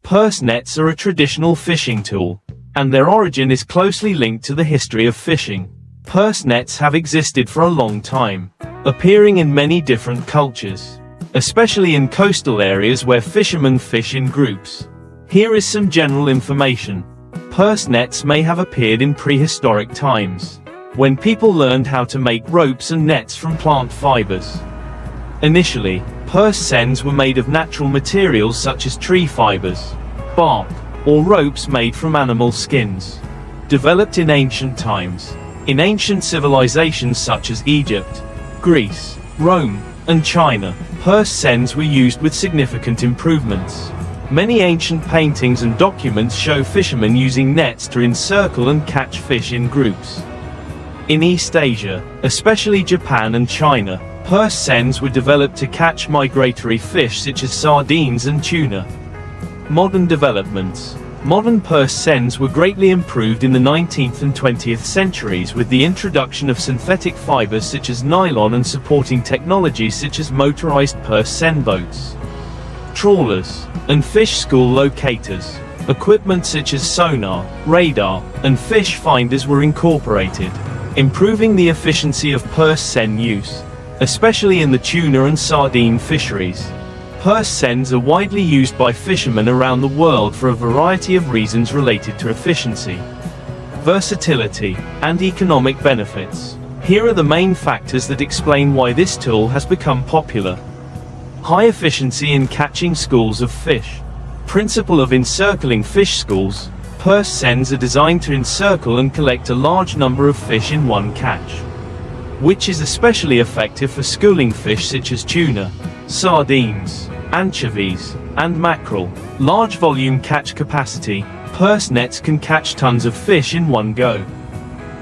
Purse nets are a traditional fishing tool, and their origin is closely linked to the history of fishing. Purse nets have existed for a long time, appearing in many different cultures, especially in coastal areas where fishermen fish in groups. Here is some general information. Purse nets may have appeared in prehistoric times, when people learned how to make ropes and nets from plant fibers. Initially, purse seines were made of natural materials such as tree fibers, bark, or ropes made from animal skins. Developed in ancient times. In ancient civilizations such as Egypt, Greece, Rome, and China, purse seines were used with significant improvements. Many ancient paintings and documents show fishermen using nets to encircle and catch fish in groups. In East Asia, especially Japan and China, purse seines were developed to catch migratory fish such as sardines and tuna. Modern developments. Modern purse seines were greatly improved in the 19th and 20th centuries with the introduction of synthetic fibers such as nylon and supporting technologies such as motorized purse seine boats, trawlers, and fish school locators. Equipment such as sonar, radar, and fish finders were incorporated, improving the efficiency of purse seine use, especially in the tuna and sardine fisheries. Purse seines are widely used by fishermen around the world for a variety of reasons related to efficiency, versatility, and economic benefits. Here are the main factors that explain why this tool has become popular. High efficiency in catching schools of fish. Principle of encircling fish schools. Purse seines are designed to encircle and collect a large number of fish in one catch, which is especially effective for schooling fish such as tuna, sardines, anchovies, and mackerel. Large volume catch capacity. Purse nets can catch tons of fish in one go,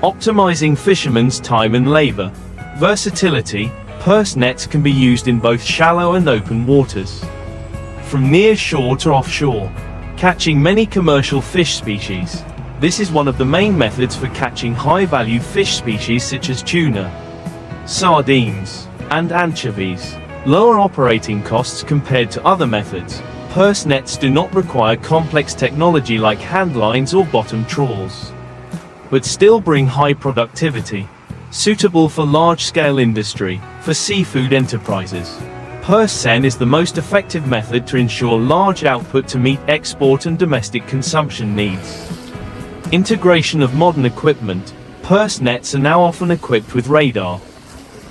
optimizing fishermen's time and labor. Versatility. Purse nets can be used in both shallow and open waters, from near shore to offshore, catching many commercial fish species. This is one of the main methods for catching high-value fish species such as tuna, sardines, and anchovies. Lower operating costs compared to other methods. Purse nets do not require complex technology like handlines or bottom trawls, but still bring high productivity. Suitable for large-scale industry. For seafood enterprises, purse seine is the most effective method to ensure large output to meet export and domestic consumption needs. Integration of modern equipment. Purse nets are now often equipped with radar,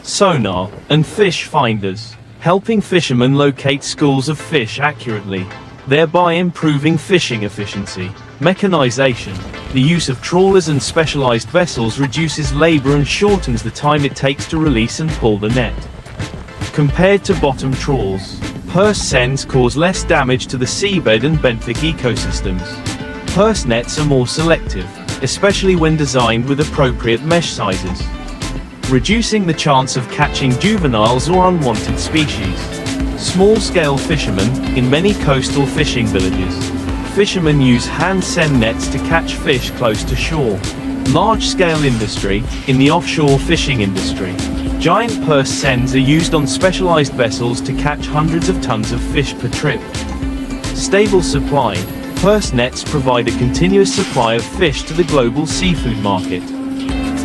sonar, and fish finders, helping fishermen locate schools of fish accurately, thereby improving fishing efficiency. Mechanization. The use of trawlers and specialized vessels reduces labor and shortens the time it takes to release and pull the net. Compared to bottom trawls, purse seines cause less damage to the seabed and benthic ecosystems. Purse nets are more selective, especially when designed with appropriate mesh sizes, reducing the chance of catching juveniles or unwanted species. Small-scale fishermen. In many coastal fishing villages, fishermen use hand seine nets to catch fish close to shore. Large-scale industry. In the offshore fishing industry, giant purse seines are used on specialized vessels to catch hundreds of tons of fish per trip. Stable supply. Purse nets provide a continuous supply of fish to the global seafood market,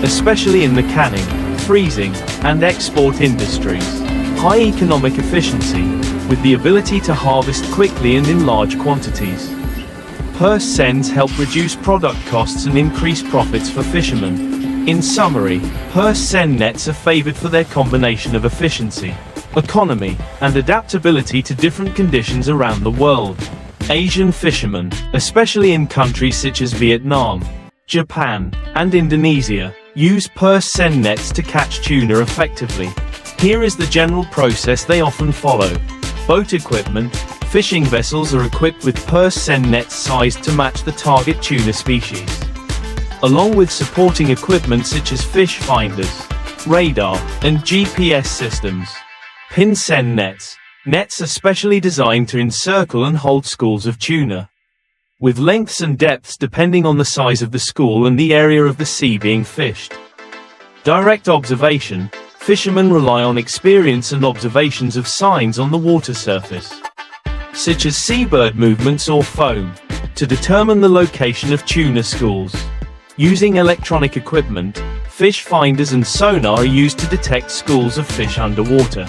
especially in the canning, freezing, and export industries. High economic efficiency, with the ability to harvest quickly and in large quantities. Purse seines help reduce product costs and increase profits for fishermen. In summary, purse seine nets are favored for their combination of efficiency, economy, and adaptability to different conditions around the world. Asian fishermen, especially in countries such as Vietnam, Japan, and Indonesia, use purse seine nets to catch tuna effectively. Here is the general process they often follow. Boat equipment. Fishing vessels are equipped with purse seine nets sized to match the target tuna species, along with supporting equipment such as fish finders, radar, and GPS systems. Pin seine nets. Nets are specially designed to encircle and hold schools of tuna, with lengths and depths depending on the size of the school and the area of the sea being fished. Direct observation. Fishermen rely on experience and observations of signs on the water surface, such as seabird movements or foam, to determine the location of tuna schools. Using electronic equipment, fish finders and sonar are used to detect schools of fish underwater,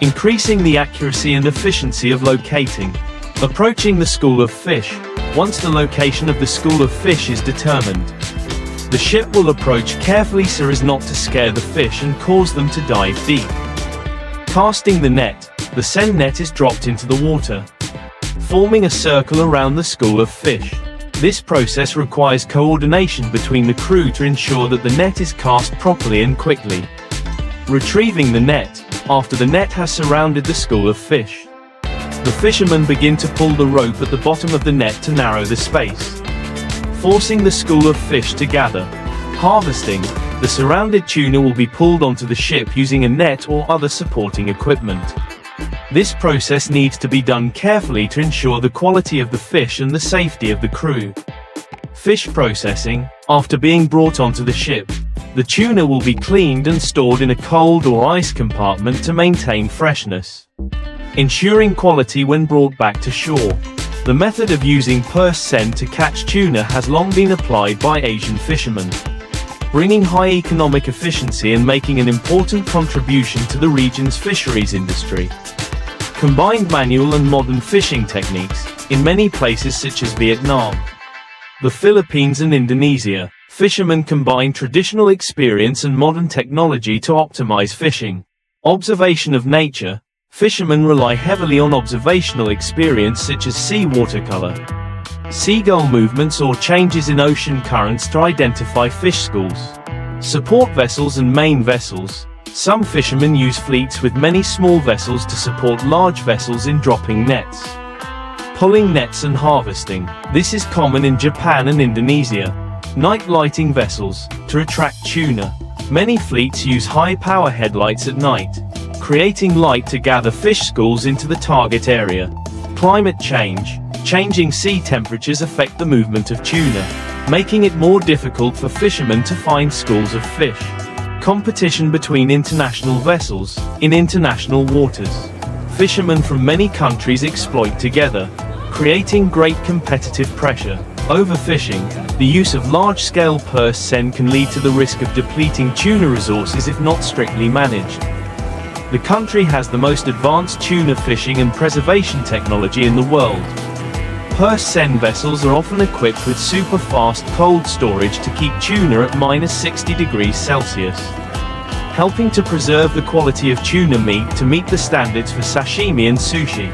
increasing the accuracy and efficiency of locating. Approaching the school of fish. Once the location of the school of fish is determined, the ship will approach carefully so as not to scare the fish and cause them to dive deep. Casting the net. The Seine net is dropped into the water, forming a circle around the school of fish. This process requires coordination between the crew to ensure that the net is cast properly and quickly. Retrieving the net. After the net has surrounded the school of fish, the fishermen begin to pull the rope at the bottom of the net to narrow the space, forcing the school of fish to gather. Harvesting. The surrounded tuna will be pulled onto the ship using a net or other supporting equipment. This process needs to be done carefully to ensure the quality of the fish and the safety of the crew. Fish processing. After being brought onto the ship, the tuna will be cleaned and stored in a cold or ice compartment to maintain freshness, ensuring quality when brought back to shore. The method of using purse seine to catch tuna has long been applied by Asian fishermen, bringing high economic efficiency and making an important contribution to the region's fisheries industry. Combined manual and modern fishing techniques. In many places such as Vietnam, the Philippines and Indonesia, fishermen combine traditional experience and modern technology to optimize fishing. Observation of nature. Fishermen rely heavily on observational experience such as sea watercolor, seagull movements or changes in ocean currents to identify fish schools. Support vessels and main vessels. Some fishermen use fleets with many small vessels to support large vessels in dropping nets, pulling nets and harvesting. This is common in Japan and Indonesia. Night lighting vessels. To attract tuna, many fleets use high-power headlights at night, creating light to gather fish schools into the target area. Climate change. Changing sea temperatures affect the movement of tuna, making it more difficult for fishermen to find schools of fish. Competition between international vessels. In international waters, fishermen from many countries exploit together, creating great competitive pressure. Overfishing. The use of large-scale purse seine can lead to the risk of depleting tuna resources if not strictly managed. The country has the most advanced tuna fishing and preservation technology in the world. Purse seine vessels are often equipped with super-fast cold storage to keep tuna at -60 degrees Celsius, helping to preserve the quality of tuna meat to meet the standards for sashimi and sushi.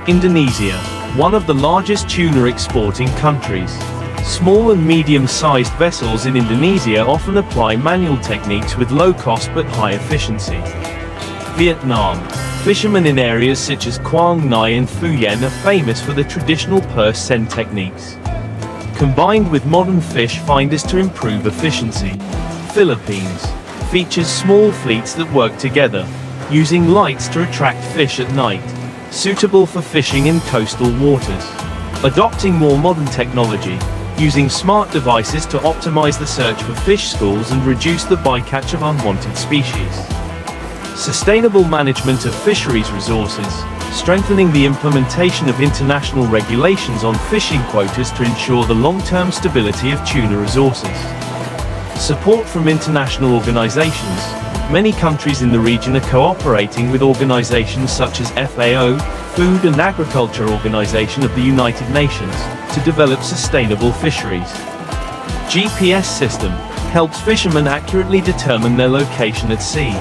Indonesia, one of the largest tuna exporting countries. Small and medium-sized vessels in Indonesia often apply manual techniques with low cost but high efficiency. Vietnam. Fishermen in areas such as Quang Ngai and Phu Yen are famous for the traditional purse seine techniques, combined with modern fish finders to improve efficiency. Philippines features small fleets that work together, using lights to attract fish at night, suitable for fishing in coastal waters. Adopting more modern technology, using smart devices to optimize the search for fish schools and reduce the bycatch of unwanted species. Sustainable management of fisheries resources, strengthening the implementation of international regulations on fishing quotas to ensure the long-term stability of tuna resources. Support from international organizations. Many countries in the region are cooperating with organizations such as FAO, Food and Agriculture Organization of the United Nations, to develop sustainable fisheries. GPS system helps fishermen accurately determine their location at sea,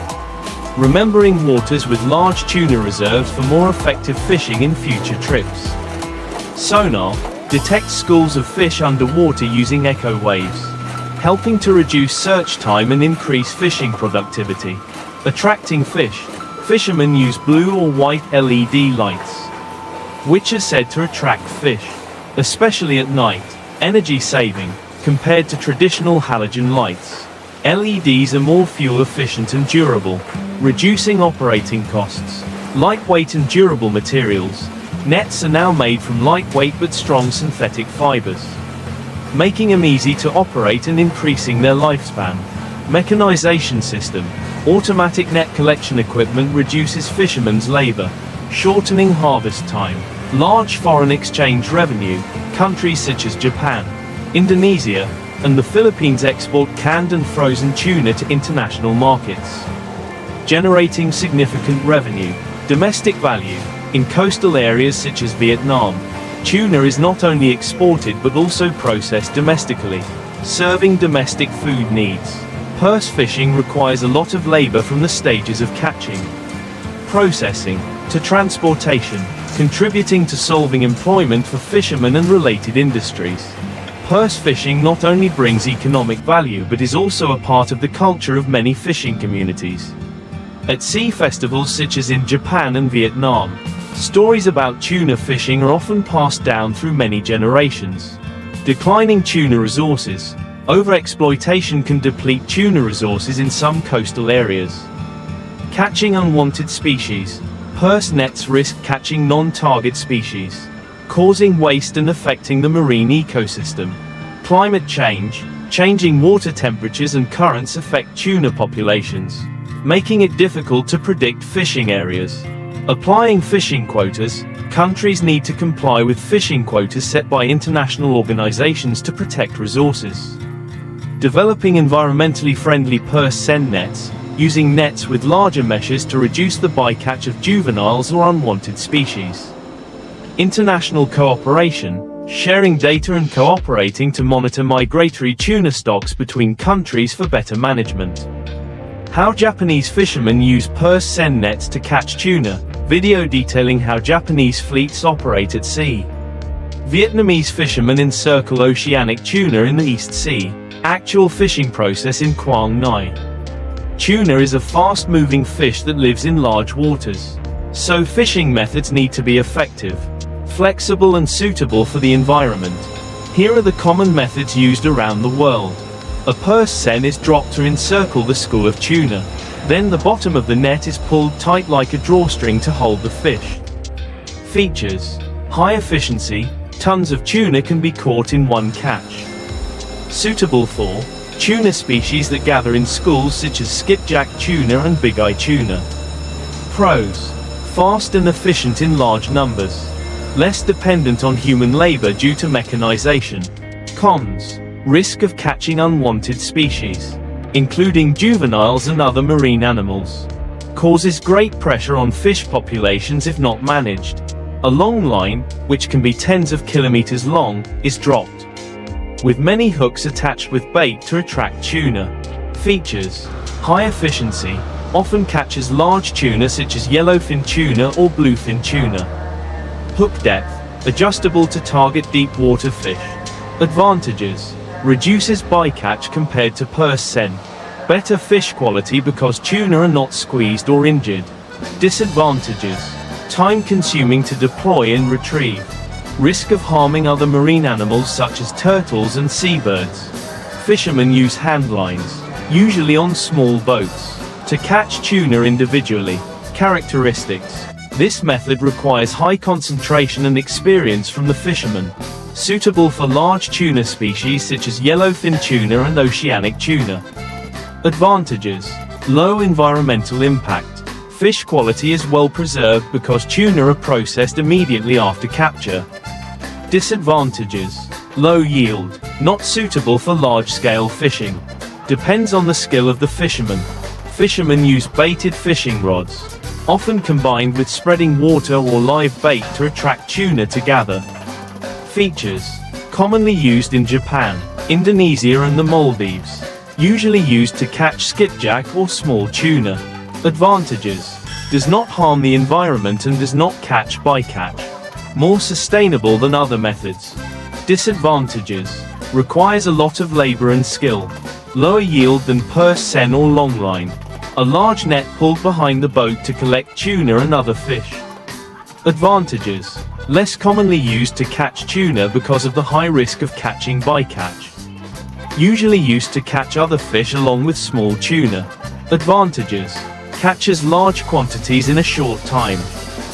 remembering waters with large tuna reserves for more effective fishing in future trips. Sonar detects schools of fish underwater using echo waves, helping to reduce search time and increase fishing productivity. Attracting fish. Fishermen use blue or white LED lights, which are said to attract fish, especially at night. Energy saving. Compared to traditional halogen lights, LEDs are more fuel efficient and durable, reducing operating costs. Lightweight and durable materials. Nets are now made from lightweight but strong synthetic fibers, making them easy to operate and increasing their lifespan. Mechanization system. Automatic net collection equipment reduces fishermen's labor, Shortening harvest time. Large foreign exchange revenue. Countries such as Japan, Indonesia, and the Philippines export canned and frozen tuna to international markets, generating significant revenue. Domestic value. In coastal areas such as Vietnam, tuna is not only exported but also processed domestically, serving domestic food needs. Purse fishing requires a lot of labor from the stages of catching, processing, to transportation, contributing to solving employment for fishermen and related industries. Purse fishing not only brings economic value but is also a part of the culture of many fishing communities. At sea festivals such as in Japan and Vietnam, stories about tuna fishing are often passed down through many generations. Declining tuna resources. Overexploitation can deplete tuna resources in some coastal areas. Catching unwanted species. Purse nets risk catching non-target species, causing waste and affecting the marine ecosystem. Climate change. Changing water temperatures and currents affect tuna populations, making it difficult to predict fishing areas. Applying fishing quotas. Countries need to comply with fishing quotas set by international organizations to protect resources. Developing environmentally friendly purse seine nets, using nets with larger meshes to reduce the bycatch of juveniles or unwanted species. International cooperation, sharing data and cooperating to monitor migratory tuna stocks between countries for better management. How Japanese fishermen use purse seine nets to catch tuna. Video detailing how Japanese fleets operate at sea. Vietnamese fishermen encircle oceanic tuna in the East Sea. Actual fishing process in Quang Ngai. Tuna is a fast-moving fish that lives in large waters, so fishing methods need to be effective, flexible and suitable for the environment. Here are the common methods used around the world. A purse seine is dropped to encircle the school of tuna. Then the bottom of the net is pulled tight like a drawstring to hold the fish. Features. High efficiency. Tons of tuna can be caught in one catch. Suitable for tuna species that gather in schools such as skipjack tuna and big-eye tuna. Pros. Fast and efficient in large numbers. Less dependent on human labor due to mechanization. Cons. Risk of catching unwanted species, including juveniles and other marine animals. Causes great pressure on fish populations if not managed. A long line, which can be tens of kilometers long, is dropped, with many hooks attached with bait to attract tuna. Features. High efficiency. Often catches large tuna such as yellowfin tuna or bluefin tuna. Hook depth. Adjustable to target deep water fish. Advantages. Reduces bycatch compared to purse seine. Better fish quality because tuna are not squeezed or injured. Disadvantages. Time consuming to deploy and retrieve. Risk of harming other marine animals such as turtles and seabirds. Fishermen use hand lines, usually on small boats, to catch tuna individually. Characteristics. This method requires high concentration and experience from the fisherman. Suitable for large tuna species such as yellowfin tuna and oceanic tuna. Advantages. Low environmental impact. Fish quality is well preserved because tuna are processed immediately after capture. Disadvantages. Low yield. Not suitable for large-scale fishing. Depends on the skill of the fisherman. Fishermen use baited fishing rods, often combined with spreading water or live bait to attract tuna to gather. Features. Commonly used in Japan, Indonesia and the Maldives. Usually used to catch skipjack or small tuna. Advantages. Does not harm the environment and does not catch bycatch. More sustainable than other methods. Disadvantages. Requires a lot of labor and skill. Lower yield than purse seine or longline. A large net pulled behind the boat to collect tuna and other fish. Advantages. Less commonly used to catch tuna because of the high risk of catching bycatch. Usually used to catch other fish along with small tuna. Advantages. Catches large quantities in a short time.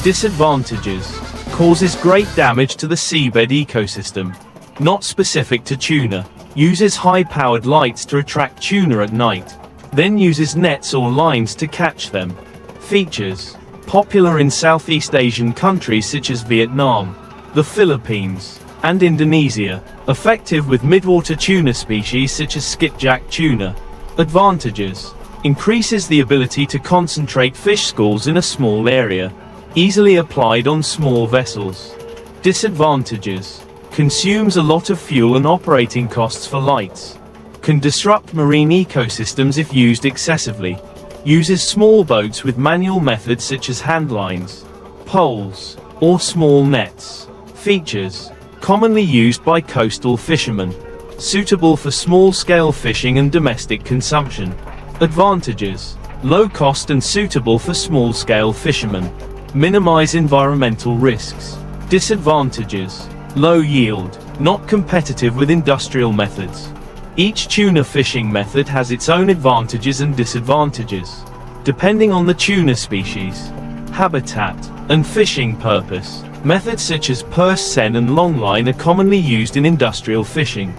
Disadvantages. Causes great damage to the seabed ecosystem. Not specific to tuna. Uses high-powered lights to attract tuna at night. Then uses nets or lines to catch them. Features. popular in Southeast Asian countries such as Vietnam, the Philippines, and Indonesia, effective with midwater tuna species such as skipjack tuna. Advantages: increases the ability to concentrate fish schools in a small area, easily applied on small vessels. Disadvantages: consumes a lot of fuel and operating costs for lights, can disrupt marine ecosystems if used excessively, uses small boats with manual methods such as handlines, poles, or small nets. Features: commonly used by coastal fishermen, suitable for small-scale fishing and domestic consumption. Advantages: low cost and suitable for small-scale fishermen, minimize environmental risks. Disadvantages: low yield, not competitive with industrial methods. Each tuna fishing method has its own advantages and disadvantages, depending on the tuna species, habitat, and fishing purpose. Methods such as purse seine and longline are commonly used in industrial fishing,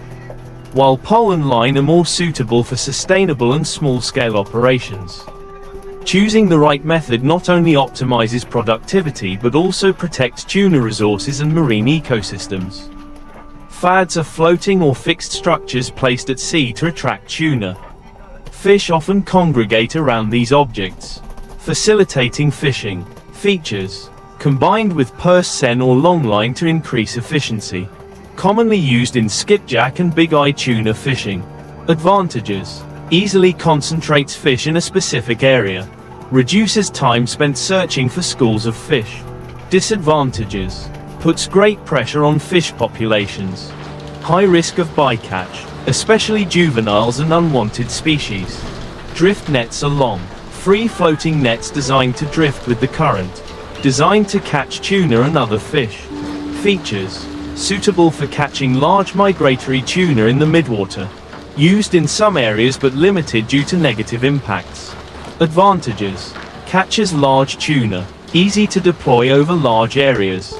while pole and line are more suitable for sustainable and small-scale operations. Choosing the right method not only optimizes productivity but also protects tuna resources and marine ecosystems. Fads are floating or fixed structures placed at sea to attract tuna. Fish often congregate around these objects, facilitating fishing. Features: combined with purse seine or longline to increase efficiency. Commonly used in skipjack and big-eye tuna fishing. Advantages: easily concentrates fish in a specific area, reduces time spent searching for schools of fish. Disadvantages: puts great pressure on fish populations. High risk of bycatch, especially juveniles and unwanted species. Drift nets are long, free-floating nets designed to drift with the current, designed to catch tuna and other fish. Features: suitable for catching large migratory tuna in the midwater, used in some areas but limited due to negative impacts. Advantages: catches large tuna, easy to deploy over large areas.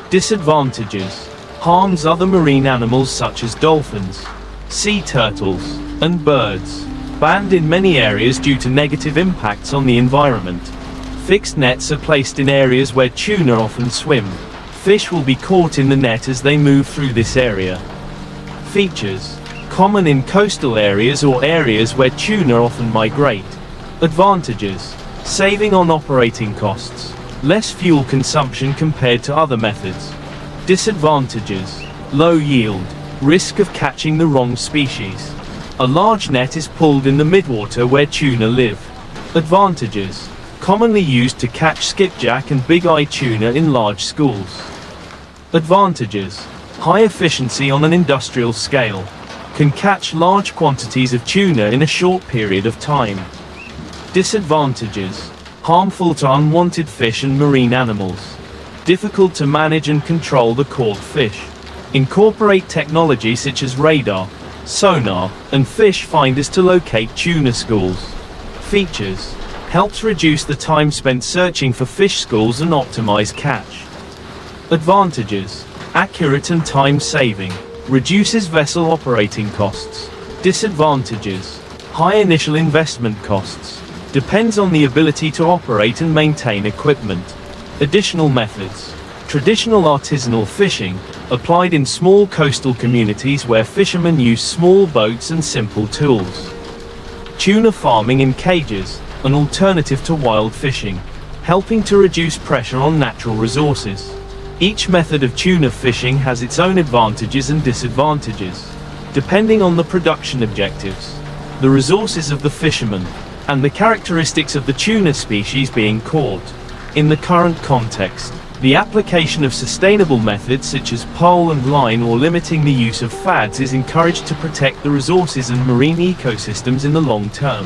Disadvantages: harms other marine animals such as dolphins, sea turtles, and birds. Banned in many areas due to negative impacts on the environment. Fixed nets are placed in areas where tuna often swim. Fish will be caught in the net as they move through this area. Features: common in coastal areas or areas where tuna often migrate. Advantages: saving on operating costs, less fuel consumption compared to other methods. Disadvantages: low yield, risk of catching the wrong species. A large net is pulled in the midwater where tuna live. Advantages: commonly used to catch skipjack and big-eye tuna in large schools. Advantages: high efficiency on an industrial scale, can catch large quantities of tuna in a short period of time. Disadvantages: harmful to unwanted fish and marine animals, difficult to manage and control the caught fish. Incorporate technology such as radar, sonar, and fish finders to locate tuna schools. Features: helps reduce the time spent searching for fish schools and optimize catch. Advantages: accurate and time saving, reduces vessel operating costs. Disadvantages: high initial investment costs, depends on the ability to operate and maintain equipment. Additional methods: traditional artisanal fishing, applied in small coastal communities where fishermen use small boats and simple tools. Tuna farming in cages, an alternative to wild fishing, helping to reduce pressure on natural resources. Each method of tuna fishing has its own advantages and disadvantages, depending on the production objectives, the resources of the fishermen, and the characteristics of the tuna species being caught. In the current context, the application of sustainable methods such as pole and line or limiting the use of fads is encouraged to protect the resources and marine ecosystems in the long term.